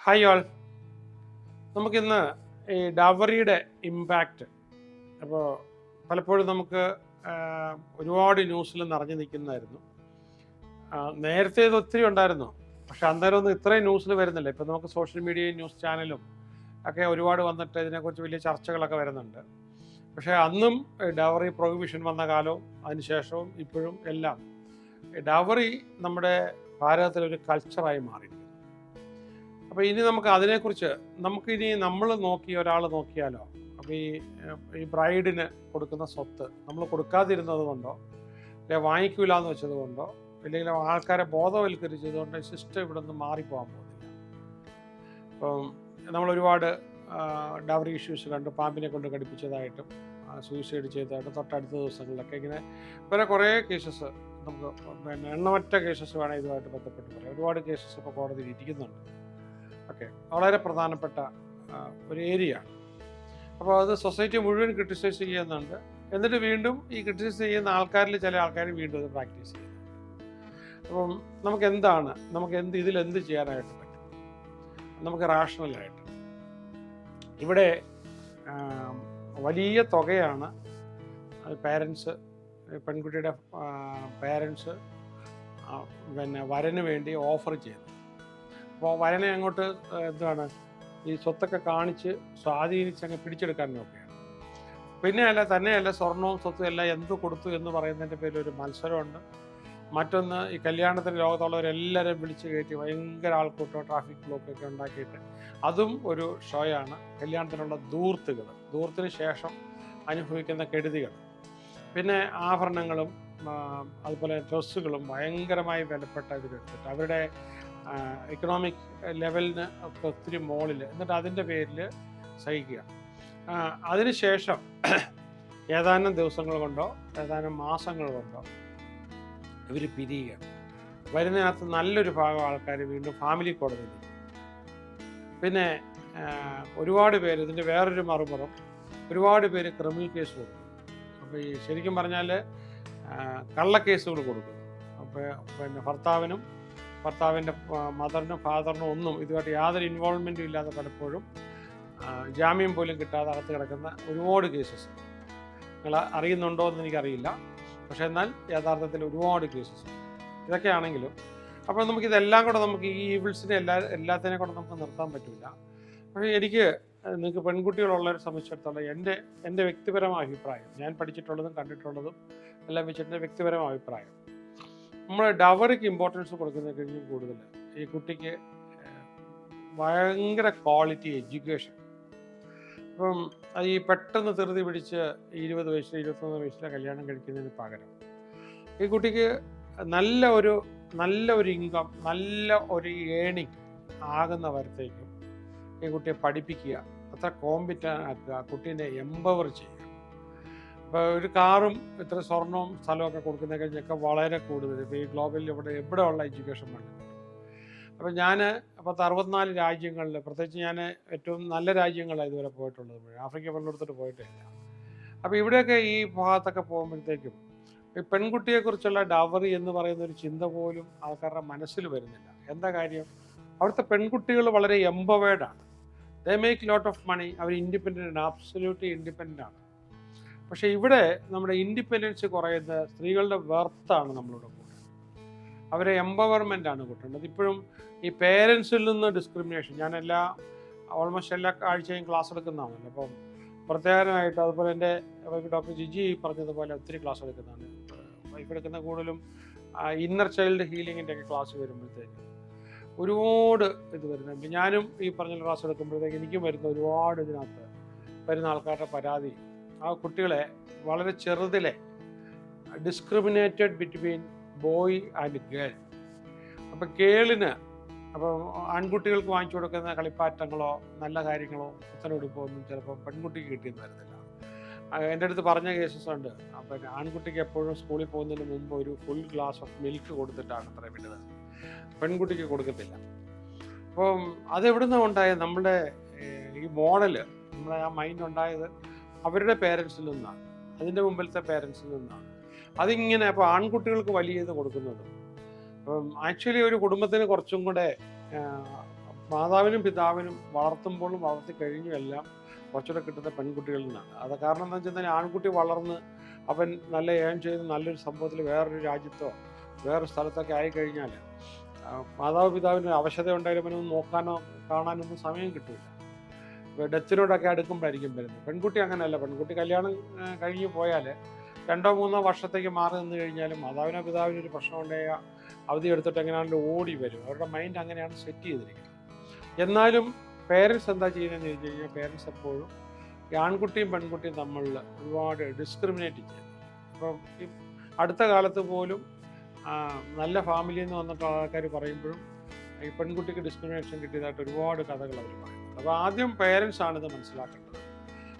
Hi all. നമുക്കിന്ന് ഈ ഡവറിയുടെ impact, അപ്പോൾ പലപ്പോഴും നമുക്ക് ഒരുപാട് ന്യൂസിൽ നിറഞ്ഞു നിൽക്കുന്നതായിരുന്നു. നേരത്തെ ഇത് ഒത്തിരി ഉണ്ടായിരുന്നു, പക്ഷെ അന്നേരം ഒന്നും ഇത്രയും ന്യൂസിൽ വരുന്നില്ല. ഇപ്പം നമുക്ക് സോഷ്യൽ മീഡിയയും ന്യൂസ് ചാനലും ഒക്കെ ഒരുപാട് വന്നിട്ട് ഇതിനെക്കുറിച്ച് വലിയ ചർച്ചകളൊക്കെ വരുന്നുണ്ട്. പക്ഷേ അന്നും ഡവറി പ്രൊഹിബിഷൻ വന്ന കാലവും അതിനുശേഷവും ഇപ്പോഴും എല്ലാം ഡവറി നമ്മുടെ ഭാരതത്തിലൊരു കൾച്ചറായി മാറിയിരിക്കുന്നു. അപ്പോൾ ഇനി നമുക്ക് അതിനെക്കുറിച്ച് നമുക്കിനി നമ്മൾ നോക്കി ഒരാൾ നോക്കിയാലോ, അപ്പോൾ ഈ ബ്രൈഡിന് കൊടുക്കുന്ന സ്വത്ത് നമ്മൾ കൊടുക്കാതിരുന്നത് കൊണ്ടോ, അല്ലെങ്കിൽ വാങ്ങിക്കൂല എന്ന് വെച്ചത് കൊണ്ടോ, അല്ലെങ്കിൽ ആൾക്കാരെ ബോധവൽക്കരിച്ചത് കൊണ്ട് സിസ്റ്റം ഇവിടെ നിന്ന് മാറിപ്പോകാൻ പോകുന്നില്ല. അപ്പം നമ്മൾ ഒരുപാട് ഡവറി ഇഷ്യൂസ് കണ്ടു. പാമ്പിനെ കൊണ്ട് കടിപ്പിച്ചതായിട്ടും സൂയിസൈഡ് ചെയ്തതായിട്ടും തൊട്ടടുത്ത ദിവസങ്ങളിലൊക്കെ ഇങ്ങനെ കുറേ കേസസ് നമുക്ക് എണ്ണമറ്റ കേസസ് വേണം ഇതുമായിട്ട് ബന്ധപ്പെട്ട് പറയാം. ഒരുപാട് കേസസ് ഇപ്പോൾ കോടതിയിൽ ഇരിക്കുന്നുണ്ട്. ഓക്കെ, വളരെ പ്രധാനപ്പെട്ട ഒരു ഏരിയ ആണ്. അപ്പോൾ അത് സൊസൈറ്റി മുഴുവൻ ക്രിട്ടിസൈസ് ചെയ്യുന്നുണ്ട്. എന്നിട്ട് വീണ്ടും ഈ ക്രിട്ടിസൈസ് ചെയ്യുന്ന ആൾക്കാരിൽ ചില ആൾക്കാർ വീണ്ടും അത് പ്രാക്ടീസ് ചെയ്യുന്നുണ്ട്. അപ്പം നമുക്ക് ഇതിലെന്ത് ചെയ്യാനായിട്ട് പറ്റും? നമുക്ക് റാഷണലായിട്ട് ഇവിടെ വലിയ തുകയാണ് പേരൻസ്, പെൺകുട്ടിയുടെ പേരൻസ് വരന് വേണ്ടി ഓഫർ ചെയ്യുന്നത്. അപ്പോൾ വരനെ അങ്ങോട്ട് ഈ സ്വത്തൊക്കെ കാണിച്ച് സ്വാധീനിച്ച് അങ്ങ് പിടിച്ചെടുക്കാൻ നോക്കുകയാണ്. തന്നെയല്ല സ്വർണവും സ്വത്തും എല്ലാം എന്ത് കൊടുത്തു എന്ന് പറയുന്നതിൻ്റെ പേരിൽ ഒരു മത്സരമുണ്ട്. മറ്റൊന്ന്, ഈ കല്യാണത്തിന് ലോകത്തുള്ളവരെല്ലാവരും വിളിച്ച് കയറ്റി ഭയങ്കര ആൾക്കൂട്ടോ ട്രാഫിക് ബ്ലോക്കൊക്കെ ഉണ്ടാക്കിയിട്ട് അതും ഒരു ഷോയാണ്. കല്യാണത്തിനുള്ള ധൂർത്തിന് ശേഷം അനുഭവിക്കുന്ന കെടുതികൾ, പിന്നെ ആഭരണങ്ങളും അതുപോലെ ഡ്രസ്സുകളും ഭയങ്കരമായി വിലപ്പെട്ട ഇതിലെടുത്തിട്ട് അവരുടെ എക്കണോമിക് ലെവലിന് ഒക്കെ ഒത്തിരി മുകളിൽ, എന്നിട്ട് അതിൻ്റെ പേരിൽ സഹിക്കുക. അതിനുശേഷം ഏതാനും ദിവസങ്ങൾ കൊണ്ടോ ഏതാനും മാസങ്ങൾ കൊണ്ടോ ഇവർ പിരിയുക. വരുന്നതിനകത്ത് നല്ലൊരു ഭാഗം ആൾക്കാർ വീണ്ടും ഫാമിലി കോടതിയിൽ. പിന്നെ ഒരുപാട് പേര്, ഇതിൻ്റെ വേറൊരു മറുപുറം, ഒരുപാട് പേര് ക്രിമിനൽ കേസ് കൊടുക്കും. അപ്പോൾ ഈ ശരിക്കും പറഞ്ഞാൽ കള്ളക്കേസുകൾ കൊടുക്കും. അപ്പോൾ പിന്നെ ഭർത്താവിൻ്റെ മദറിനും ഫാദറിനും ഒന്നും ഇതുമായിട്ട് യാതൊരു ഇൻവോൾവ്മെൻറ്റും ഇല്ലാതെ പലപ്പോഴും ജാമ്യം പോലും കിട്ടാതെ അകത്ത് കിടക്കുന്ന ഒരുപാട് കേസസ് നിങ്ങൾ അറിയുന്നുണ്ടോ എന്ന് എനിക്കറിയില്ല. പക്ഷേ എന്നാൽ യഥാർത്ഥത്തിൽ ഒരുപാട് കേസസ് ഇതൊക്കെയാണെങ്കിലും, അപ്പോൾ നമുക്ക് ഈ ഈവിൾസിനെ എല്ലാത്തിനെ കൂടെ നമുക്ക് നിർത്താൻ പറ്റില്ല. പക്ഷേ നിങ്ങൾക്ക് പെൺകുട്ടികളുള്ളവരെ സംബന്ധിച്ചിടത്തോളം എൻ്റെ വ്യക്തിപരമായ അഭിപ്രായം, ഞാൻ പഠിച്ചിട്ടുള്ളതും കണ്ടിട്ടുള്ളതും എല്ലാം വെച്ചിട്ട് വ്യക്തിപരമായ അഭിപ്രായം, നമ്മൾ ഡവറിക്ക് ഇമ്പോർട്ടൻസ് കൊടുക്കുന്നത് കഴിഞ്ഞാൽ കൂടുതൽ ഈ കുട്ടിക്ക് ഭയങ്കര ക്വാളിറ്റി എഡ്യൂക്കേഷൻ. അപ്പം ഈ പെട്ടെന്ന് ധൃതി പിടിച്ച് 20 വയസ്സിൽ 21 വയസ്സിലെ കല്യാണം കഴിക്കുന്നതിന് പകരം ഈ കുട്ടിക്ക് നല്ല ഒരു ഇൻകം, നല്ല ഒരു ഏണിങ് ആകുന്ന വരത്തേക്കും ഈ കുട്ടിയെ പഠിപ്പിക്കുക, അത്ര കോമ്പിറ്റൻ്റ് ആക്കുക, കുട്ടീനെ എംപവർ ചെയ്യുക. ഇപ്പോൾ ഒരു കാറും ഇത്ര സ്വർണവും സ്ഥലമൊക്കെ കൊടുക്കുന്ന കഴിഞ്ഞൊക്കെ വളരെ കൂടുതൽ ഇപ്പോൾ ഈ ഗ്ലോബലിൽ എവിടെ ഉള്ള എഡ്യൂക്കേഷൻ വേണം. അപ്പോൾ ഞാൻ 64 രാജ്യങ്ങളിൽ, പ്രത്യേകിച്ച് ഞാൻ ഏറ്റവും നല്ല രാജ്യങ്ങളാണ് ഇതുവരെ പോയിട്ടുള്ളത്. ആഫ്രിക്ക പലയിടത്തോട്ട് പോയിട്ടില്ല. അപ്പോൾ ഇവിടെയൊക്കെ ഈ ഭാഗത്തൊക്കെ പോകുമ്പോഴത്തേക്കും ഈ പെൺകുട്ടിയെക്കുറിച്ചുള്ള ഡവറി എന്ന് പറയുന്ന ഒരു ചിന്ത പോലും ആൾക്കാരുടെ മനസ്സിൽ വരുന്നില്ല. എന്താ കാര്യം? അവിടുത്തെ പെൺകുട്ടികൾ വളരെ എംപവേർഡാണ്. They make lot of money. അവർ ഇൻഡിപെൻഡൻ്റ്, ആബ്സല്യൂട്ട്ലി ഇൻഡിപെൻഡൻ്റ് ആണ്. പക്ഷേ ഇവിടെ നമ്മുടെ ഇൻഡിപെൻഡൻസ് കുറയുന്ന സ്ത്രീകളുടെ വെർത്താണ് നമ്മളിവിടെ കൂട്ടുന്നത്. അവരെ എംപവർമെൻ്റ് ആണ് കൂട്ടേണ്ടത്. ഇപ്പോഴും ഈ പേരൻസിൽ നിന്ന് ഡിസ്ക്രിമിനേഷൻ, ഞാൻ ഓൾമോസ്റ്റ് എല്ലാ ആഴ്ചയും ക്ലാസ് എടുക്കുന്നതാണല്ലോ. അപ്പം പ്രത്യേകമായിട്ട് അതുപോലെ എൻ്റെ ഡോക്ടർ ജിജി പറഞ്ഞതുപോലെ ഒത്തിരി ക്ലാസ് എടുക്കുന്നതാണ്. വൈഫ് എടുക്കുന്ന കൂടുതലും ഇന്നർ ചൈൽഡ് ഹീലിങ്ങിൻ്റെ ഒക്കെ ക്ലാസ് വരുമ്പോഴത്തേക്ക് ഒരുപാട് ഇത് വരുന്നുണ്ട്. ഞാനും ഈ പറഞ്ഞ ക്ലാസ് എടുക്കുമ്പോഴത്തേക്ക് എനിക്കും വരുന്ന ഒരുപാട് ഇതിനകത്ത് വരുന്ന ആൾക്കാരുടെ പരാതി, ആ കുട്ടികളെ വളരെ ചെറുതിലെ discriminated between boy and girl. അപ്പം ആൺകുട്ടികൾക്ക് വാങ്ങിച്ചു കൊടുക്കുന്ന കളിപ്പാറ്റങ്ങളോ നല്ല കാര്യങ്ങളോ പുത്തനുടുപ്പോ ഒന്നും ചിലപ്പോൾ പെൺകുട്ടിക്ക് കിട്ടിയെന്ന് വരുന്നില്ല. എൻ്റെ അടുത്ത് പറഞ്ഞ കേസസ് ഉണ്ട്. അപ്പം ആൺകുട്ടിക്ക് എപ്പോഴും സ്കൂളിൽ പോകുന്നതിന് മുമ്പ് ഒരു ഫുൾ ഗ്ലാസ് ഓഫ് മിൽക്ക് കൊടുത്തിട്ടാണ് അത്ര വിടുന്നത്, പെൺകുട്ടിക്ക് കൊടുക്കത്തില്ല. അപ്പം അതെവിടെ നിന്നാണ് ഉണ്ടായത്? നമ്മുടെ ഈ മോഡല്, നമ്മുടെ ആ മൈൻഡ് ഉണ്ടായത് അവരുടെ പേരൻസിൽ നിന്നാണ്, അതിൻ്റെ മുമ്പിലത്തെ പേരൻസിൽ നിന്നാണ്. അതിങ്ങനെ അപ്പോൾ ആൺകുട്ടികൾക്ക് വലിയ ഇത് കൊടുക്കുന്നത്. അപ്പം ആക്ച്വലി ഒരു കുടുംബത്തിന് കുറച്ചും കൂടെ മാതാവിനും പിതാവിനും വളർത്തുമ്പോഴും വളർത്തി കഴിഞ്ഞും എല്ലാം കുറച്ചുകൂടെ കിട്ടുന്ന പെൺകുട്ടികളിൽ നിന്നാണ്. അത് കാരണം എന്താ വെച്ചാൽ ആൺകുട്ടി വളർന്ന് അവൻ നല്ല ഏൺ ചെയ്ത് നല്ലൊരു സംഭവത്തിൽ വേറൊരു രാജ്യത്തോ വേറൊരു സ്ഥലത്തൊക്കെ ആയിക്കഴിഞ്ഞാൽ മാതാവ് പിതാവിന് അവശത ഉണ്ടായാലും അവനൊന്നും നോക്കാനോ കാണാനൊന്നും സമയം കിട്ടില്ല. ഇപ്പോൾ ഡെത്തിനോടൊക്കെ അടുക്കുമ്പോഴായിരിക്കും വരുന്നത്. പെൺകുട്ടി അങ്ങനെയല്ല. പെൺകുട്ടി കല്യാണം കഴിഞ്ഞ് പോയാൽ 2-3 വർഷത്തേക്ക് മാറി നിന്ന് കഴിഞ്ഞാലും മാതാവിനോ പിതാവിനോ ഒരു പ്രശ്നം ഉണ്ടായാൽ അവധി എടുത്തിട്ട് എങ്ങനെയാണെങ്കിലും ഓടി വരും. അവരുടെ മൈൻഡ് അങ്ങനെയാണ് സെറ്റ് ചെയ്തിരിക്കുന്നത്. എന്നാലും പേരൻസ് എന്താ ചെയ്യുന്നതെന്ന് ചോദിച്ചു കഴിഞ്ഞാൽ പേരൻസ് എപ്പോഴും ഈ ആൺകുട്ടിയും പെൺകുട്ടിയും തമ്മിൽ ഒരുപാട് ഡിസ്ക്രിമിനേറ്റ് ചെയ്യും. അപ്പം ഈ അടുത്ത കാലത്ത് പോലും നല്ല ഫാമിലിയിൽ നിന്ന് വന്നിട്ട് ആൾക്കാർ പറയുമ്പോഴും ഈ പെൺകുട്ടിക്ക് ഡിസ്ക്രിമിനേഷൻ കിട്ടിയതായിട്ട് ഒരുപാട് കഥകൾ അവർ പറയുന്നുണ്ട്. അപ്പോൾ ആദ്യം പേരൻസ് ആണിത് മനസ്സിലാക്കേണ്ടത്.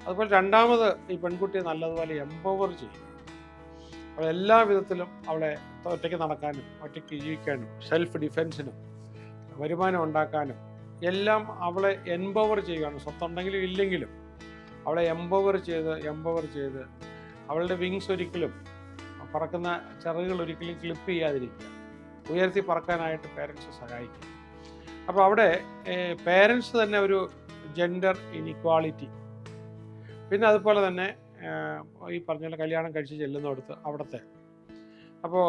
അതുപോലെ രണ്ടാമത് ഈ പെൺകുട്ടിയെ നല്ലതുപോലെ എംപവർ ചെയ്യുക. അവൾ എല്ലാ വിധത്തിലും അവളെ ഒറ്റയ്ക്ക് നടക്കാനും ഒറ്റയ്ക്ക് ജീവിക്കാനും സെൽഫ് ഡിഫെൻസിനും വരുമാനം ഉണ്ടാക്കാനും എല്ലാം അവളെ എംപവർ ചെയ്യുകയാണ്. സ്വത്തുണ്ടെങ്കിലും ഇല്ലെങ്കിലും അവളെ എംപവർ ചെയ്ത് അവളുടെ വിങ്സ് ഒരിക്കലും പറക്കുന്ന ചിറകുകൾ ഒരിക്കലും ക്ലിപ്പ് ചെയ്യാതിരിക്കുക, ഉയർത്തി പറക്കാനായിട്ട് പേരൻസ് സഹായിക്കും. അപ്പോൾ അവിടെ പേരൻസ് തന്നെ ഒരു ജെൻഡർ ഇനിക്വാളിറ്റി, പിന്നെ അതുപോലെ തന്നെ ഈ പറഞ്ഞ പോലെ കല്യാണം കഴിച്ച് ചെല്ലുന്നിടത്ത് അവിടുത്തെ അപ്പോൾ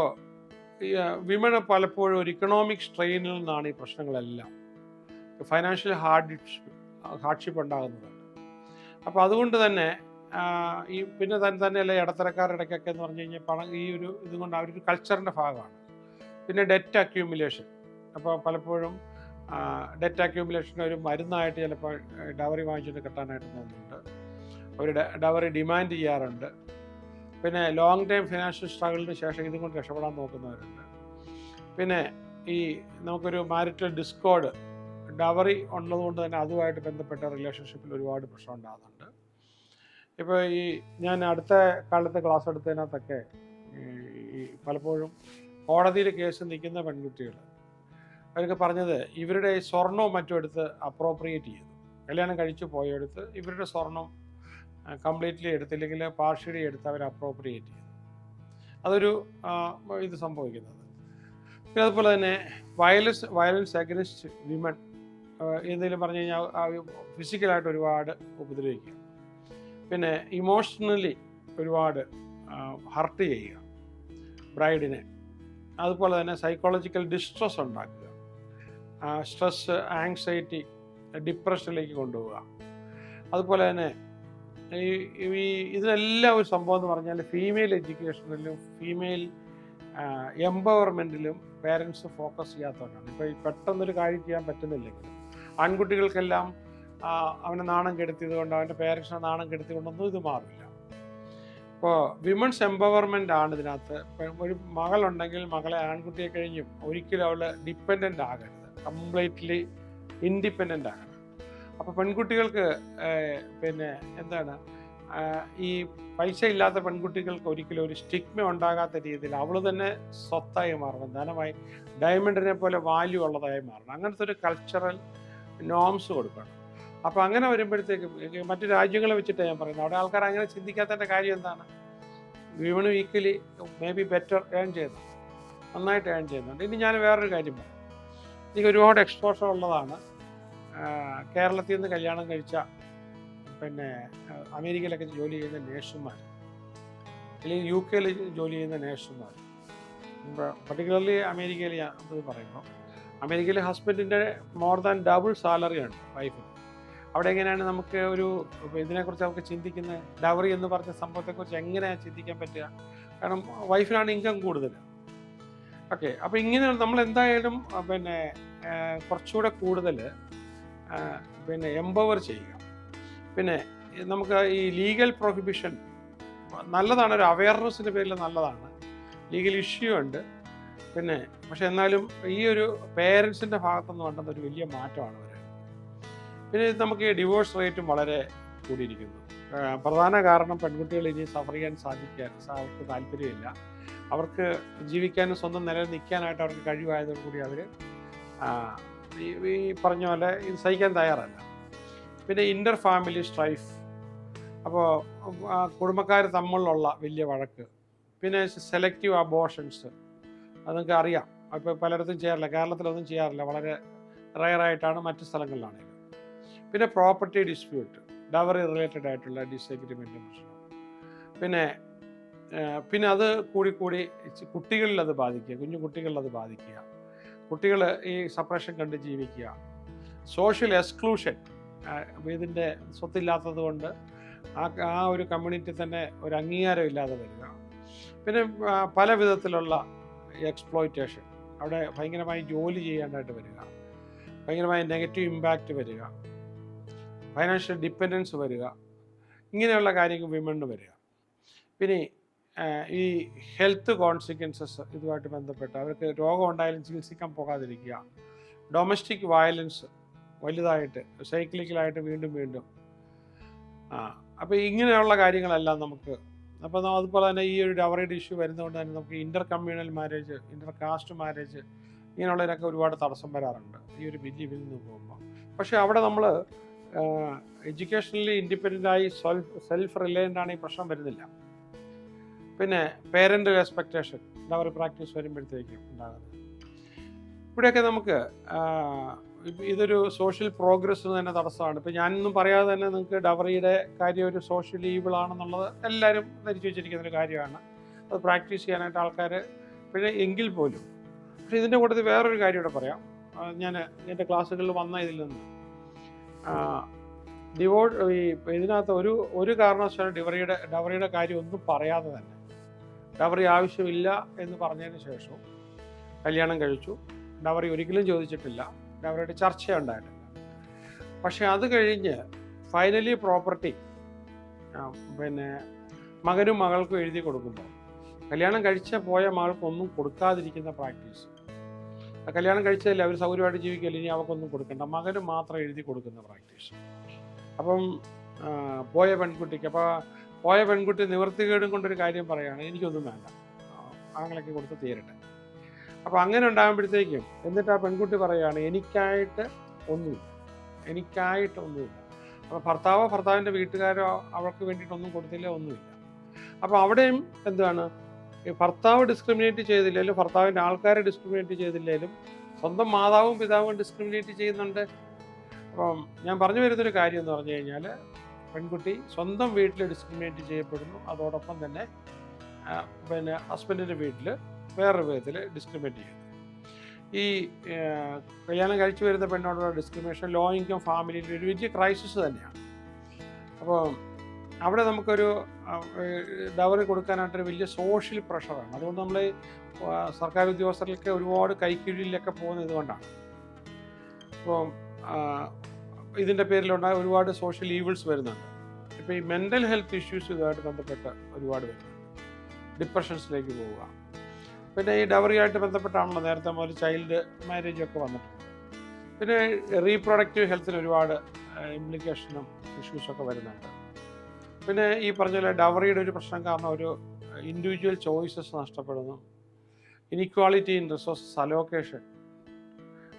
ഈ വിമൺ പലപ്പോഴും ഒരു ഇക്കണോമിക് സ്ട്രെയിനിൽ നിന്നാണ് ഈ പ്രശ്നങ്ങളെല്ലാം, ഫൈനാൻഷ്യൽ ഹാർഡ്ഷിപ്പ് ഉണ്ടാകുന്നതാണ്. അപ്പോൾ അതുകൊണ്ട് തന്നെ ഈ പിന്നെ തന്നെയല്ല ഇടത്തരക്കാരുടെ ഇടയ്ക്കൊക്കെ എന്ന് പറഞ്ഞു കഴിഞ്ഞാൽ പണം ഈ ഒരു ഇതുകൊണ്ട് അവരൊരു കൾച്ചറിൻ്റെ ഭാഗമാണ്. പിന്നെ ഡെറ്റ് അക്യൂമുലേഷൻ. അപ്പോൾ പലപ്പോഴും ഡെറ്റ് അക്യൂമുലേഷൻ ഒരു മരുന്നായിട്ട് ചിലപ്പോൾ ഡവറി വാങ്ങിച്ചിട്ട് കിട്ടാനായിട്ട് തോന്നുന്നുണ്ട്. അവർ ഡവറി ഡിമാൻഡ് ചെയ്യാറുണ്ട്. പിന്നെ ലോങ് ടൈം ഫിനാൻഷ്യൽ സ്ട്രഗിളിന് ശേഷം ഇതും കൊണ്ട് രക്ഷപ്പെടാൻ നോക്കുന്നവരുണ്ട്. പിന്നെ ഈ നമുക്കൊരു മാരിറ്റൽ ഡിസ്കോഡ് ഡവറി ഉള്ളതുകൊണ്ട് തന്നെ അതുമായിട്ട് ബന്ധപ്പെട്ട റിലേഷൻഷിപ്പിൽ ഒരുപാട് പ്രശ്നം ഉണ്ടാകുന്നുണ്ട്. ഇപ്പോൾ ഈ ഞാൻ അടുത്ത കാലത്ത് ക്ലാസ് എടുത്തതിനകത്തൊക്കെ ഈ പലപ്പോഴും കോടതിയിൽ കേസ് നിൽക്കുന്ന പെൺകുട്ടികൾ അവർക്ക് പറഞ്ഞത് ഇവരുടെ സ്വർണവും മറ്റും എടുത്ത് അപ്രോപ്രിയേറ്റ് ചെയ്തു. കല്യാണം കഴിച്ചു പോയെടുത്ത് ഇവരുടെ സ്വർണം കംപ്ലീറ്റ്ലി എടുത്തില്ലെങ്കിൽ പാർഷ്യലി എടുത്ത് അവർ അപ്രോപ്രിയേറ്റ് ചെയ്തു. അതൊരു ഇത് സംഭവിക്കുന്നത്. പിന്നെ അതുപോലെ തന്നെ വയലൻസ് അഗനിസ്റ്റ് വിമൺ എന്തെങ്കിലും പറഞ്ഞു കഴിഞ്ഞാൽ ഫിസിക്കലായിട്ട് ഒരുപാട് ഉപദ്രവിക്കുക. പിന്നെ ഇമോഷണലി ഒരുപാട് ഹർട്ട് ചെയ്യുക ബ്രൈഡിനെ. അതുപോലെ തന്നെ സൈക്കോളജിക്കൽ ഡിസ്ട്രെസ് ഉണ്ടാക്കുക, സ്ട്രെസ്, ആങ്സൈറ്റി, ഡിപ്രഷനിലേക്ക് കൊണ്ടുപോവുക. അതുപോലെ തന്നെ ഈ ഇതിനെല്ലാം ഒരു സംഭവം എന്ന് പറഞ്ഞാൽ ഫീമെയിൽ എഡ്യൂക്കേഷനിലും ഫീമെയിൽ എംപവർമെൻറ്റിലും പേരൻസ് ഫോക്കസ് ചെയ്യാത്തവരാണ്. ഇപ്പോൾ ഈ പെട്ടെന്നൊരു കാര്യം ചെയ്യാൻ പറ്റുന്നില്ലെങ്കിൽ ആൺകുട്ടികൾക്കെല്ലാം അവനെ നാണം കെടുത്തിയത് കൊണ്ട് അവൻ്റെ പേരൻസിനെ നാണം കെടുത്തിക്കൊണ്ടൊന്നും ഇത് മാറില്ല. ഇപ്പോൾ വിമൻസ് എംപവർമെൻ്റ് ആണ് ഇതിനകത്ത്. ഒരു മകളുണ്ടെങ്കിൽ മകളെ ആൺകുട്ടിയെ കഴിഞ്ഞും ഒരിക്കലും അവൾ ഡിപ്പെൻഡൻ്റ് ആകരുത്, കംപ്ലീറ്റ്ലി ഇൻഡിപെൻഡൻ്റ് ആകണം. അപ്പോൾ പെൺകുട്ടികൾക്ക് പിന്നെ എന്താണ് ഈ പൈസ ഇല്ലാത്ത പെൺകുട്ടികൾക്ക് ഒരിക്കലും ഒരു സ്റ്റിഗ്മ ഉണ്ടാകാത്ത രീതിയിൽ അവൾ തന്നെ സ്വത്തായി മാറണം, ധനമായി ഡയമണ്ടിനെ പോലെ വാല്യൂ ഉള്ളതായി മാറണം. അങ്ങനത്തെ ഒരു കൾച്ചറൽ നോംസ് കൊടുക്കണം. അപ്പോൾ അങ്ങനെ വരുമ്പോഴത്തേക്ക് മറ്റു രാജ്യങ്ങളെ വെച്ചിട്ട് ഞാൻ പറയുന്നത് അവിടെ ആൾക്കാർ അങ്ങനെ ചിന്തിക്കാത്തതിൻ്റെ കാര്യം എന്താണ്? Women equally may be better earn ചെയ്യുന്നു, നന്നായിട്ട് ഏൺ ചെയ്യുന്നുണ്ട്. ഇനി ഞാൻ വേറൊരു കാര്യം പറയാം. എനിക്ക് ഒരുപാട് എക്സ്പോഷർ ഉള്ളതാണ്. കേരളത്തിൽ നിന്ന് കല്യാണം കഴിച്ച പിന്നെ അമേരിക്കയിലൊക്കെ ജോലി ചെയ്യുന്ന നേഴ്സുമാർ അല്ലെങ്കിൽ UK ജോലി ചെയ്യുന്ന നേഴ്സുമാർ, പർട്ടിക്കുലർലി അമേരിക്കയിൽ അത് പറയുമ്പോൾ അമേരിക്കയിൽ ഹസ്ബൻഡിൻ്റെ മോർ ദാൻ ഡബിൾ സാലറിയാണ് വൈഫിന്. അവിടെ എങ്ങനെയാണ് നമുക്ക് ഒരു ഇതിനെക്കുറിച്ച് നമുക്ക് ചിന്തിക്കുന്നത്? ഡവറി എന്ന് പറഞ്ഞ സംഭവത്തെക്കുറിച്ച് എങ്ങനെയാണ് ചിന്തിക്കാൻ പറ്റുക? കാരണം വൈഫിനാണ് ഇൻകം കൂടുതൽ. ഓക്കെ, അപ്പോൾ ഇങ്ങനെ നമ്മൾ എന്തായാലും പിന്നെ കുറച്ചുകൂടെ കൂടുതൽ പിന്നെ എംപവർ ചെയ്യുക. പിന്നെ നമുക്ക് ഈ ലീഗൽ പ്രൊഹിബിഷൻ നല്ലതാണ്, ഒരു അവയർനെസ്സിൻ്റെ പേരിൽ നല്ലതാണ്. ലീഗൽ ഇഷ്യൂ ഉണ്ട്. പിന്നെ പക്ഷെ എന്നാലും ഈ ഒരു പേരൻസിൻ്റെ ഭാഗത്തുനിന്ന് വേണ്ടുന്ന ഒരു വലിയ മാറ്റമാണ് വരാൻ. പിന്നെ നമുക്ക് ഈ ഡിവോഴ്സ് റേറ്റും വളരെ കൂടിയിരിക്കുന്നു. പ്രധാന കാരണം പെൺകുട്ടികൾ ഇനി സഫർ ചെയ്യാൻ അവർക്ക് താല്പര്യമില്ല. അവർക്ക് ജീവിക്കാനും സ്വന്തം നിലയിൽ നിൽക്കാനായിട്ട് അവർക്ക് കഴിവായതോടുകൂടി അവർ ഈ പറഞ്ഞ പോലെ ഇത് സഹിക്കാൻ തയ്യാറല്ല. പിന്നെ ഇൻ്റർ ഫാമിലി സ്ട്രൈഫ്, അപ്പോൾ കുടുംബക്കാർ തമ്മിലുള്ള വലിയ വഴക്ക്. പിന്നെ സെലക്റ്റീവ് അബോർഷൻസ്, അത് നിങ്ങൾക്ക് അറിയാം. അപ്പോൾ പലയിടത്തും ചെയ്യാറില്ല, കേരളത്തിലൊന്നും ചെയ്യാറില്ല. വളരെ റയറായിട്ടാണ് മറ്റ് സ്ഥലങ്ങളിലാണെങ്കിലും. പിന്നെ പ്രോപ്പർട്ടി ഡിസ്പ്യൂട്ട്, ഡവറി റിലേറ്റഡ് ആയിട്ടുള്ള ഡിസഗ്രിമെൻ്റ് പ്രശ്നം. പിന്നെ അത് കൂടി കുട്ടികളിൽ അത് ബാധിക്കുക, കുഞ്ഞു കുട്ടികളിൽ അത് ബാധിക്കുക, കുട്ടികൾ ഈ സപ്രഷൻ കണ്ട് ജീവിക്കുക, സോഷ്യൽ എക്സ്ക്ലൂഷൻ, ഇതിൻ്റെ സ്വത്തില്ലാത്തത് കൊണ്ട് ആ ഒരു കമ്മ്യൂണിറ്റി തന്നെ ഒരു അംഗീകാരം ഇല്ലാതെ വരിക. പിന്നെ പല വിധത്തിലുള്ള എക്സ്പ്ലോയിറ്റേഷൻ, അവിടെ ഭയങ്കരമായി ജോലി ചെയ്യാനായിട്ട് വരിക, ഭയങ്കരമായ നെഗറ്റീവ് ഇമ്പാക്റ്റ് വരിക, ഫൈനാൻഷ്യൽ ഡിപ്പെൻഡൻസ് വരിക, ഇങ്ങനെയുള്ള കാര്യങ്ങൾ വിമണിന് വരിക. പിന്നെ ഈ ഹെൽത്ത് കോൺസിക്വൻസസ് ഇതുമായിട്ട് ബന്ധപ്പെട്ട് അവർക്ക് രോഗം ഉണ്ടായാലും ചികിത്സിക്കാൻ പോകാതിരിക്കുക, ഡൊമസ്റ്റിക് വയലൻസ് വലുതായിട്ട് സൈക്ലിക്കലായിട്ട് വീണ്ടും അപ്പോൾ ഇങ്ങനെയുള്ള കാര്യങ്ങളെല്ലാം നമുക്ക്. അപ്പോൾ അതുപോലെ തന്നെ ഈ ഒരു ഡവറിയുടെ ഇഷ്യൂ വരുന്നതുകൊണ്ട് തന്നെ നമുക്ക് ഇൻ്റർ കമ്മ്യൂണൽ മാരേജ്, ഇൻ്റർ കാസ്റ്റ് മാരേജ്, ഇങ്ങനെയുള്ളതിനൊക്കെ ഒരുപാട് തടസ്സം വരാറുണ്ട് ഈ ഒരു ബില്ലിൽ നിന്ന് പോകുമ്പോൾ. പക്ഷേ അവിടെ നമ്മൾ എഡ്യൂക്കേഷണലി ഇൻഡിപെൻഡൻ്റായി സെൽഫ് റിലയൻ്റ് ആണ്, ഈ പ്രശ്നം വരുന്നില്ല. പിന്നെ പേരൻ്റൽ എക്സ്പെക്റ്റേഷൻ, ഡവറി പ്രാക്ടീസ് വരുമ്പോഴത്തേക്കും ഉണ്ടാകുന്നത്. ഇവിടെയൊക്കെ നമുക്ക് ഇതൊരു സോഷ്യൽ പ്രോഗ്രസ്സിന് തന്നെ തടസ്സമാണ്. ഇപ്പോൾ ഞാനൊന്നും പറയാതെ തന്നെ നിങ്ങൾക്ക് ഡവറിയുടെ കാര്യം ഒരു സോഷ്യൽ ഈവിൾ ആണെന്നുള്ളത് എല്ലാവരും ധരിച്ചു വെച്ചിരിക്കുന്നൊരു കാര്യമാണ്. അത് പ്രാക്ടീസ് ചെയ്യാനായിട്ട് ആൾക്കാർ പിന്നെ എങ്കിൽ പോലും. പക്ഷേ ഇതിൻ്റെ കൂട്ടത്തിൽ വേറൊരു കാര്യം ഇവിടെ പറയാം. ഞാൻ എൻ്റെ ക്ലാസ്സുകളിൽ വന്ന ഇതിൽ നിന്ന് ഇതിനകത്ത് ഒരു കാരണവശാലും ഡവറിയുടെ കാര്യം ഒന്നും പറയാതെ തന്നെ ഡവറി ആവശ്യമില്ല എന്ന് പറഞ്ഞതിന് ശേഷവും കല്യാണം കഴിച്ചു, ഡവറി ഒരിക്കലും ചോദിച്ചിട്ടില്ല, ഡവറിയുടെ ചർച്ച ഉണ്ടായിട്ടില്ല. പക്ഷെ അത് കഴിഞ്ഞ് ഫൈനലി പ്രോപ്പർട്ടി പിന്നെ മകനും മകൾക്കും എഴുതി കൊടുക്കുമ്പോൾ കല്യാണം പോയ മകൾക്കൊന്നും കൊടുക്കാതിരിക്കുന്ന പ്രാക്ടീസ്. കല്യാണം കഴിച്ചതല്ല, അവർ സൗകര്യമായിട്ട് ജീവിക്കില്ല, ഇനി അവർക്കൊന്നും കൊടുക്കണ്ട, മകന് മാത്രം എഴുതി കൊടുക്കുന്ന പ്രാക്ടീസ്. അപ്പം പോയ പെൺകുട്ടി നിവൃത്തികേടും കൊണ്ടൊരു കാര്യം പറയുകയാണ്, എനിക്കൊന്നും വേണ്ട, ആങ്ങളൊക്കെ കൊടുത്ത് തീരട്ടെ. അപ്പോൾ അങ്ങനെ ഉണ്ടാകുമ്പോഴത്തേക്കും എന്നിട്ട് ആ പെൺകുട്ടി പറയുകയാണ്, എനിക്കായിട്ട് ഒന്നുമില്ല. അപ്പോൾ ഭർത്താവിൻ്റെ വീട്ടുകാരോ അവൾക്ക് വേണ്ടിയിട്ടൊന്നും കൊടുത്തില്ല, ഒന്നുമില്ല. അപ്പോൾ അവിടെയും എന്താണ്, ഈ ഭർത്താവ് ഡിസ്ക്രിമിനേറ്റ് ചെയ്തില്ലെങ്കിലും ഭർത്താവിൻ്റെ ആൾക്കാരെ ഡിസ്ക്രിമിനേറ്റ് ചെയ്തില്ലെങ്കിലും സ്വന്തം മാതാവും പിതാവും ഡിസ്ക്രിമിനേറ്റ് ചെയ്യുന്നുണ്ട്. അപ്പം ഞാൻ പറഞ്ഞു വരുന്നൊരു കാര്യം എന്ന് പറഞ്ഞു കഴിഞ്ഞാൽ, പെൺകുട്ടി സ്വന്തം വീട്ടിൽ ഡിസ്ക്രിമിനേറ്റ് ചെയ്യപ്പെടുന്നു, അതോടൊപ്പം തന്നെ പിന്നെ ഹസ്ബൻഡിൻ്റെ വീട്ടിൽ വേറൊരു വിധത്തിൽ ഡിസ്ക്രിമിനേറ്റ് ചെയ്യുന്നു. ഈ കല്യാണം കഴിച്ചു വരുന്ന പെണ്ണോടുള്ള ഡിസ്ക്രിമിനേഷൻ ലോ ഇൻകം ഫാമിലിയിൽ ഒരു വലിയ ക്രൈസിസ് തന്നെയാണ്. അപ്പോൾ അവിടെ നമുക്കൊരു ഡവറി കൊടുക്കാനായിട്ടൊരു വലിയ സോഷ്യൽ പ്രഷറാണ്. അതുകൊണ്ട് നമ്മൾ സർക്കാർ ഉദ്യോഗസ്ഥർക്ക് ഒരുപാട് കൈക്കീഴിലൊക്കെ പോകുന്നത് ഇതുകൊണ്ടാണ്. അപ്പോൾ ഇതിൻ്റെ പേരിലുണ്ടായ ഒരുപാട് സോഷ്യൽ ഈവിൾസ് വരുന്നുണ്ട്. ഇപ്പോൾ ഈ മെൻ്റൽ ഹെൽത്ത് ഇഷ്യൂസ് ഇതുമായിട്ട് ബന്ധപ്പെട്ട് ഒരുപാട് വരുന്നുണ്ട്. ഡിപ്രഷൻസിലേക്ക് പോവുക. പിന്നെ ഈ ഡവറിയായിട്ട് ബന്ധപ്പെട്ടാണല്ലോ നേരത്തെ മുതൽ ചൈൽഡ് മാരേജൊക്കെ വന്നിട്ടുണ്ട്. പിന്നെ റീപ്രൊഡക്റ്റീവ് ഹെൽത്തിന് ഒരുപാട് ഇംപ്ലിക്കേഷനും ഇഷ്യൂസൊക്കെ വരുന്നുണ്ട്. പിന്നെ ഈ പറഞ്ഞ പോലെ ഡവറിയുടെ ഒരു പ്രശ്നം കാരണം ഒരു ഇൻഡിവിജ്വൽ ചോയ്സസ് നഷ്ടപ്പെടുന്നു, ഇനിക്വാളിറ്റി ഇൻ റിസോഴ്സസ് അലോക്കേഷൻ.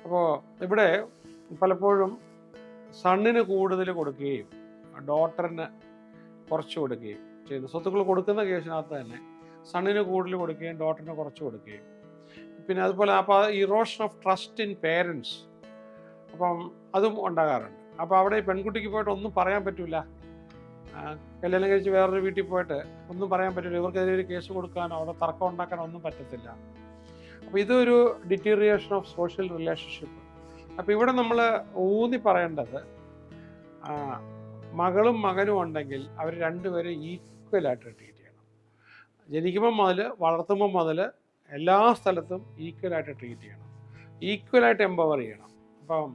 അപ്പോൾ ഇവിടെ പലപ്പോഴും സണ്ണിന് കൂടുതൽ കൊടുക്കുകയും ഡോട്ടറിന് കുറച്ച് കൊടുക്കുകയും ചെയ്യുന്നു. സ്വത്തുക്കൾ കൊടുക്കുന്ന കേസിനകത്ത് തന്നെ സണ്ണിന് കൂടുതൽ കൊടുക്കുകയും ഡോട്ടറിന് കുറച്ച് കൊടുക്കുകയും. പിന്നെ അതുപോലെ അപ്പോൾ erosion of trust in parents, അപ്പം അതും ഉണ്ടാകാറുണ്ട്. അപ്പോൾ അവിടെ ഈ പെൺകുട്ടിക്ക് പോയിട്ട് ഒന്നും പറയാൻ പറ്റില്ല, കല്യാണം കഴിച്ച് വേറൊരു വീട്ടിൽ പോയിട്ട് ഒന്നും പറയാൻ പറ്റില്ല, ഇവർക്കെതിരെ ഒരു കേസ് കൊടുക്കാനോ അവിടെ തർക്കം ഉണ്ടാക്കാനോ ഒന്നും പറ്റത്തില്ല. അപ്പോൾ ഇതൊരു ഡിറ്റീറിയേഷൻ ഓഫ് സോഷ്യൽ റിലേഷൻഷിപ്പ്. അപ്പോൾ ഇവിടെ നമ്മൾ ഊന്നി പറയേണ്ടത്, മകളും മകനും ഉണ്ടെങ്കിൽ അവർ രണ്ടുപേരും ഈക്വലായിട്ട് ട്രീറ്റ് ചെയ്യണം. ജനിക്കുമ്പോൾ മുതൽ വളർത്തുമ്പോൾ മുതൽ എല്ലാ സ്ഥലത്തും ഈക്വലായിട്ട് ട്രീറ്റ് ചെയ്യണം, ഈക്വലായിട്ട് എംപവർ ചെയ്യണം. അപ്പം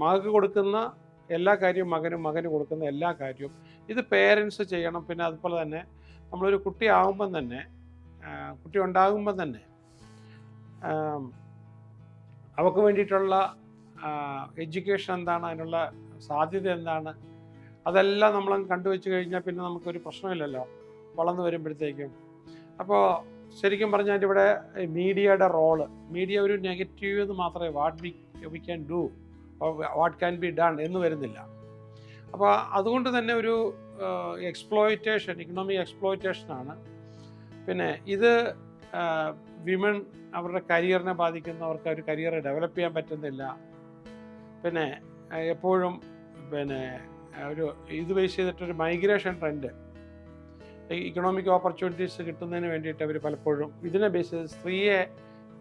മകൾക്ക് കൊടുക്കുന്ന എല്ലാ കാര്യവും മകന് കൊടുക്കുന്ന എല്ലാ കാര്യവും ഇത് പേരൻസ് ചെയ്യണം. പിന്നെ അതുപോലെ തന്നെ നമ്മളൊരു കുട്ടി ഉണ്ടാകുമ്പം തന്നെ അവർക്ക് വേണ്ടിയിട്ടുള്ള എഡ്യൂക്കേഷൻ എന്താണ്, അതിനുള്ള സാധ്യത എന്താണ്, അതെല്ലാം നമ്മൾ കണ്ടുവച്ച് കഴിഞ്ഞാൽ പിന്നെ നമുക്കൊരു പ്രശ്നമില്ലല്ലോ വളർന്നു വരുമ്പോഴത്തേക്കും. അപ്പോൾ ശരിക്കും പറഞ്ഞാൽ ഇവിടെ മീഡിയയുടെ റോള്, മീഡിയ ഒരു നെഗറ്റീവ് എന്ന് മാത്രമേ what we can do what can be done എന്ന് വരുന്നില്ല. അപ്പോൾ അതുകൊണ്ട് തന്നെ ഒരു എക്സ്പ്ലോയിറ്റേഷൻ, ഇക്കണോമിക് എക്സ്പ്ലോയിറ്റേഷനാണ്. പിന്നെ ഇത് വിമൺ അവരുടെ കരിയറിനെ ബാധിക്കുന്നു, അവർക്ക് ഒരു കരിയർ ഡെവലപ്പ് ചെയ്യാൻ പറ്റുന്നില്ല. പിന്നെ എപ്പോഴും പിന്നെ ഒരു ഇത് ബേസ് ചെയ്തിട്ടൊരു മൈഗ്രേഷൻ ട്രെൻഡ്, ഇക്കണോമിക് ഓപ്പർച്യൂണിറ്റീസ് കിട്ടുന്നതിന് വേണ്ടിയിട്ട് അവർ പലപ്പോഴും ഇതിനെ ബേസ് ചെയ്ത് സ്ത്രീയെ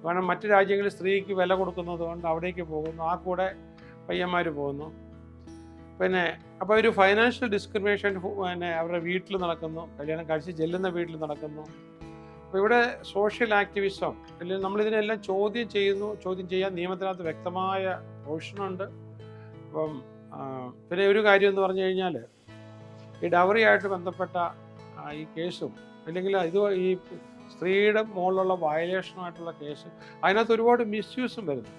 കാരണം മറ്റു രാജ്യങ്ങളിൽ സ്ത്രീക്ക് വില കൊടുക്കുന്നത് കൊണ്ട് അവിടേക്ക് പോകുന്നു, ആ കൂടെ പയ്യന്മാർ പോകുന്നു. പിന്നെ അപ്പോൾ ഒരു ഫൈനാൻഷ്യൽ ഡിസ്ക്രിമിനേഷൻ പിന്നെ അവരുടെ വീട്ടിൽ നടക്കുന്നു, കല്യാണം കഴിച്ച് ചെല്ലുന്ന വീട്ടിൽ നടക്കുന്നു. അപ്പോൾ ഇവിടെ സോഷ്യൽ ആക്ടിവിസം അല്ലെങ്കിൽ നമ്മളിതിനെല്ലാം ചോദ്യം ചെയ്യുന്നു. ചോദ്യം ചെയ്യാൻ നിയമത്തിനകത്ത് വ്യക്തമായ പ്രൊവിഷനുണ്ട്. അപ്പം പിന്നെ ഒരു കാര്യം എന്ന് പറഞ്ഞു കഴിഞ്ഞാൽ ഈ ഡവറിയായിട്ട് ബന്ധപ്പെട്ട ഈ കേസും അല്ലെങ്കിൽ ഇത് ഈ സ്ത്രീയുടെ മുകളിലുള്ള വയലേഷനുമായിട്ടുള്ള കേസ്, അതിനകത്ത് ഒരുപാട് മിസ്യൂസും വരുന്നു.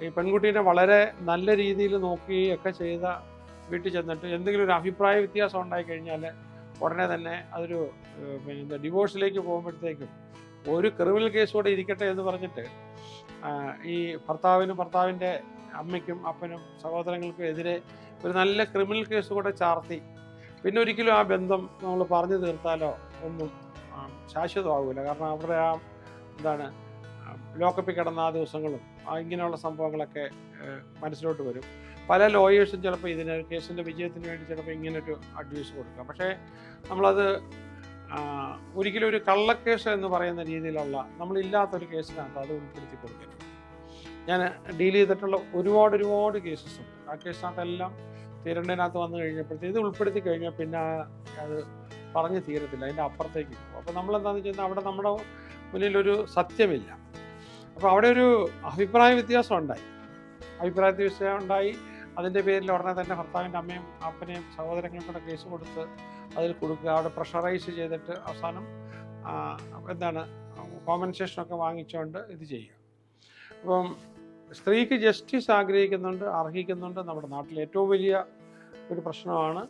ഈ പെൺകുട്ടീനെ വളരെ നല്ല രീതിയിൽ നോക്കുകയൊക്കെ ചെയ്ത വീട്ടിൽ ചെന്നിട്ട് എന്തെങ്കിലും ഒരു അഭിപ്രായ വ്യത്യാസം ഉണ്ടായിക്കഴിഞ്ഞാൽ ഉടനെ തന്നെ അതൊരു പിന്നെ ഡിവോഴ്സിലേക്ക് പോകുമ്പോഴത്തേക്കും ഒരു ക്രിമിനൽ കേസ് കൂടെ ഇരിക്കട്ടെ എന്ന് പറഞ്ഞിട്ട് ഈ ഭർത്താവിൻ്റെ അമ്മയ്ക്കും അപ്പനും സഹോദരങ്ങൾക്കും എതിരെ ഒരു നല്ല ക്രിമിനൽ കേസ് കൂടെ ചാർത്തി പിന്നെ ഒരിക്കലും ആ ബന്ധം നമ്മൾ പറഞ്ഞു തീർത്താലോ ഒന്നും ശാശ്വതമാകില്ല. കാരണം അവരുടെ ആ എന്താണ് ലോക്കപ്പിൽ കിടന്ന ആ ദിവസങ്ങളും ഇങ്ങനെയുള്ള സംഭവങ്ങളൊക്കെ മനസ്സിലോട്ട് വരും. പല ലോയേഴ്സും ചിലപ്പോൾ ഇതിന് കേസിൻ്റെ വിജയത്തിന് വേണ്ടി ചിലപ്പോൾ ഇങ്ങനൊരു അഡ്വൈസ് കൊടുക്കാം. പക്ഷേ നമ്മളത് ഒരിക്കലും ഒരു കള്ളക്കേസ് എന്ന് പറയുന്ന രീതിയിലുള്ള നമ്മളില്ലാത്തൊരു കേസിനകത്ത് അത് ഉൾപ്പെടുത്തി കൊടുക്കരുത്. ഞാൻ ഡീൽ ചെയ്തിട്ടുള്ള ഒരുപാട് കേസസ് ഉണ്ട്. ആ കേസിനകത്തെല്ലാം തീരേണ്ടതിനകത്ത് വന്നു കഴിഞ്ഞപ്പോഴത്തേക്ക് ഇത് ഉൾപ്പെടുത്തി കഴിഞ്ഞാൽ പിന്നെ അത് പറഞ്ഞ് തീരത്തില്ല, അതിൻ്റെ അപ്പുറത്തേക്ക് പോകും. അപ്പോൾ നമ്മളെന്താണെന്ന് വെച്ചാൽ അവിടെ നമ്മുടെ മുന്നിലൊരു സത്യമില്ല. അപ്പോൾ അവിടെ ഒരു അഭിപ്രായ വ്യത്യാസം ഉണ്ടായി. അതിൻ്റെ പേരിൽ ഉടനെ തന്നെ ഭർത്താവിൻ്റെ അമ്മയും അപ്പനെയും സഹോദരങ്ങളും കൂടെ കേസ് കൊടുത്ത് അതിൽ കൊടുക്കുക, അവിടെ പ്രഷറൈസ് ചെയ്തിട്ട് അവസാനം എന്താണ് കോമ്പൻസേഷനൊക്കെ വാങ്ങിച്ചുകൊണ്ട് ഇത് ചെയ്യുക. അപ്പം സ്ത്രീക്ക് ജസ്റ്റിസ് ആഗ്രഹിക്കുന്നുണ്ട്, അർഹിക്കുന്നുണ്ട്. നമ്മുടെ നാട്ടിൽ ഏറ്റവും വലിയ ഒരു പ്രശ്നമാണ്.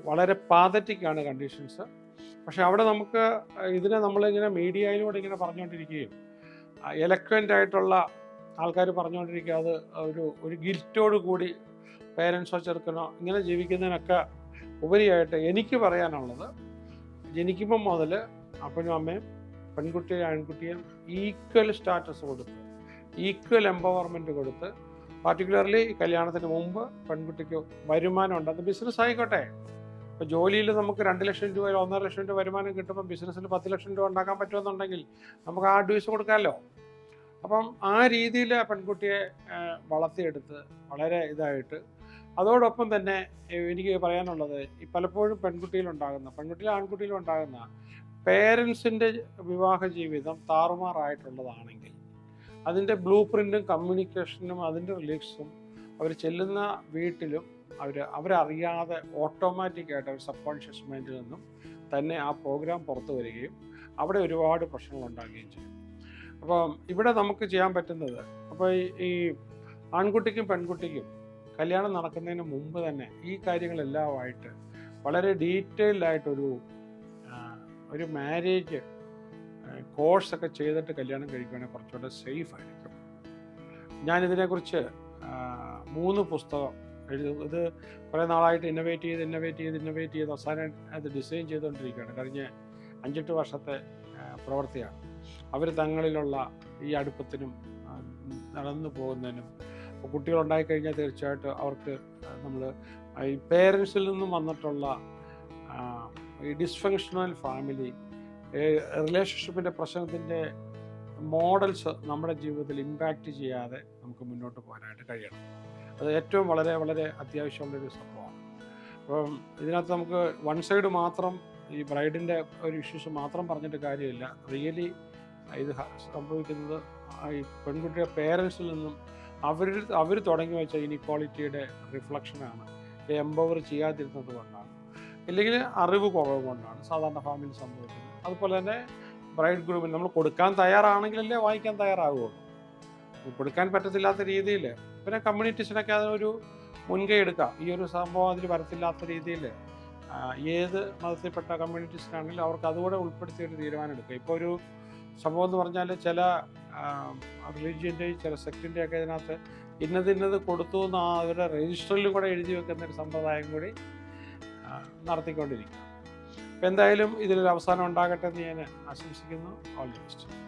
വളരെ പാതറ്റിക്കാണ് കണ്ടീഷൻസ്. പക്ഷെ അവിടെ നമുക്ക് ഇതിനെ നമ്മളിങ്ങനെ മീഡിയയിലൂടെ ഇങ്ങനെ പറഞ്ഞുകൊണ്ടിരിക്കുകയും എലക്വൻ്റ് ആയിട്ടുള്ള ആൾക്കാർ പറഞ്ഞുകൊണ്ടിരിക്കുക, അത് ഒരു ഗിൽറ്റോട് കൂടി പേരൻസോ ചെറുക്കനോ ഇങ്ങനെ ജീവിക്കുന്നതിനൊക്കെ ഉപരിയായിട്ട് എനിക്ക് പറയാനുള്ളത്, ജനിക്കുമ്പം മുതൽ അപ്പനും അമ്മയും പെൺകുട്ടിയും ആൺകുട്ടിയും ഈക്വൽ സ്റ്റാറ്റസ് കൊടുത്ത്, ഈക്വൽ എംപവർമെൻറ്റ് കൊടുത്ത്, പാർട്ടിക്കുലർലി കല്യാണത്തിന് മുമ്പ് പെൺകുട്ടിക്ക് വരുമാനം ഉണ്ട്. അത് ബിസിനസ് ആയിക്കോട്ടെ. ഇപ്പോൾ ജോലിയിൽ നമുക്ക് 2 ലക്ഷം രൂപ 1.5 ലക്ഷം രൂപ വരുമാനം കിട്ടുമ്പോൾ ബിസിനസ്സിൽ 10 ലക്ഷം രൂപ ഉണ്ടാക്കാൻ പറ്റുമെന്നുണ്ടെങ്കിൽ നമുക്ക് ആ അഡ്വൈസ് കൊടുക്കാമല്ലോ. അപ്പം ആ രീതിയിൽ പെൺകുട്ടിയെ വളർത്തിയെടുത്ത് വളരെ ഇതായിട്ട്, അതോടൊപ്പം തന്നെ എനിക്ക് പറയാനുള്ളത് ഈ പലപ്പോഴും പെൺകുട്ടിയിലും ആൺകുട്ടിയിലും പേരൻസിൻ്റെ വിവാഹ ജീവിതം താറുമാറായിട്ടുള്ളതാണെങ്കിൽ അതിൻ്റെ ബ്ലൂ പ്രിൻറ്റും കമ്മ്യൂണിക്കേഷനും അതിൻ്റെ റിലേഷൻസും അവർ ചെല്ലുന്ന വീട്ടിലും അവരറിയാതെ ഓട്ടോമാറ്റിക്കായിട്ട് അവർ സബ് കോൺഷ്യസ് മൈൻഡിൽ നിന്നും തന്നെ ആ പ്രോഗ്രാം പുറത്തു വരികയും അവിടെ ഒരുപാട് പ്രശ്നങ്ങൾ ഉണ്ടാകുകയും ചെയ്യും. അപ്പം ഇവിടെ നമുക്ക് ചെയ്യാൻ പറ്റുന്നത്, അപ്പോൾ ഈ ആൺകുട്ടിക്കും പെൺകുട്ടിക്കും കല്യാണം നടക്കുന്നതിന് മുമ്പ് തന്നെ ഈ കാര്യങ്ങളെല്ലാമായിട്ട് വളരെ ഡീറ്റെയിൽഡായിട്ടൊരു മാരേജ് കോഴ്സൊക്കെ ചെയ്തിട്ട് കല്യാണം കഴിക്കുകയാണെങ്കിൽ കുറച്ചുകൂടെ സേഫ് ആയിരിക്കും. ഞാനിതിനെക്കുറിച്ച് 3 പുസ്തകം ഇത് കുറേ നാളായിട്ട് ഇന്നോവേറ്റ് ചെയ്ത് അവസാനം അത് ഡിസൈൻ ചെയ്തുകൊണ്ടിരിക്കുകയാണ്. കഴിഞ്ഞ 5-8 വർഷത്തെ പ്രവൃത്തിയാണ്. അവർ തങ്ങളിലുള്ള ഈ അടുപ്പത്തിനും നടന്നു പോകുന്നതിനും, കുട്ടികളുണ്ടായിക്കഴിഞ്ഞാൽ തീർച്ചയായിട്ടും അവർക്ക് നമ്മൾ ഈ പേരൻസിൽ നിന്നും വന്നിട്ടുള്ള ഈ ഡിസ്ഫങ്ഷണൽ ഫാമിലി റിലേഷൻഷിപ്പിൻ്റെ പ്രശ്നത്തിൻ്റെ മോഡൽസ് നമ്മുടെ ജീവിതത്തിൽ ഇമ്പാക്റ്റ് ചെയ്യാതെ നമുക്ക് മുന്നോട്ട് പോകാനായിട്ട് കഴിയണം. അത് ഏറ്റവും വളരെ വളരെ അത്യാവശ്യമുള്ളൊരു സംഭവമാണ്. അപ്പം ഇതിനകത്ത് നമുക്ക് വൺ സൈഡ് മാത്രം ഈ ബ്രൈഡിൻ്റെ ഒരു ഇഷ്യൂസ് മാത്രം പറഞ്ഞിട്ട് കാര്യമില്ല. റിയലി ഇത് സംഭവിക്കുന്നത് ഈ പെൺകുട്ടിയുടെ പേരൻസിൽ നിന്നും അവർ തുടങ്ങി വെച്ച ഇനീക്വാളിറ്റിയുടെ റിഫ്ലക്ഷനാണ്. എംപവർ ചെയ്യാതിരുന്നത് കൊണ്ടാണ്, ഇല്ലെങ്കിൽ അറിവ് കുറവ് കൊണ്ടാണ് സാധാരണ ഫാമിലി സംഭവിക്കുന്നത്. അതുപോലെ തന്നെ ബ്രൈഡ് ഗ്രൂമിന് നമ്മൾ കൊടുക്കാൻ തയ്യാറാണെങ്കിലല്ലേ വാങ്ങിക്കാൻ തയ്യാറാകുള്ളൂ. കൊടുക്കാൻ പറ്റത്തില്ലാത്ത രീതിയിൽ പിന്നെ കമ്മ്യൂണിറ്റീസിനൊക്കെ അതിനൊരു മുൻകൈ എടുക്കാം. ഈ ഒരു സംഭവം അതിൽ വരത്തില്ലാത്ത രീതിയിൽ ഏത് മതത്തിൽപ്പെട്ട കമ്മ്യൂണിറ്റീസിനാണെങ്കിലും അവർക്ക് അതുകൂടെ ഉൾപ്പെടുത്തിയൊരു തീരുമാനം എടുക്കുക. ഇപ്പോൾ ഒരു സംഭവം എന്ന് പറഞ്ഞാൽ ചില റിലീജിയൻ്റെയും ചില സെക്റ്റിൻ്റെയൊക്കെ ഇതിനകത്ത് ഇന്നത് കൊടുത്തു എന്ന് അവരുടെ രജിസ്റ്ററിലും കൂടെ എഴുതി വെക്കുന്ന ഒരു സമ്പ്രദായം കൂടി നടത്തിക്കൊണ്ടിരിക്കുക. അപ്പം എന്തായാലും ഇതിലൊരു അവസാനം ഉണ്ടാകട്ടെ എന്ന് ഞാൻ ആശംസിക്കുന്നു. All the best.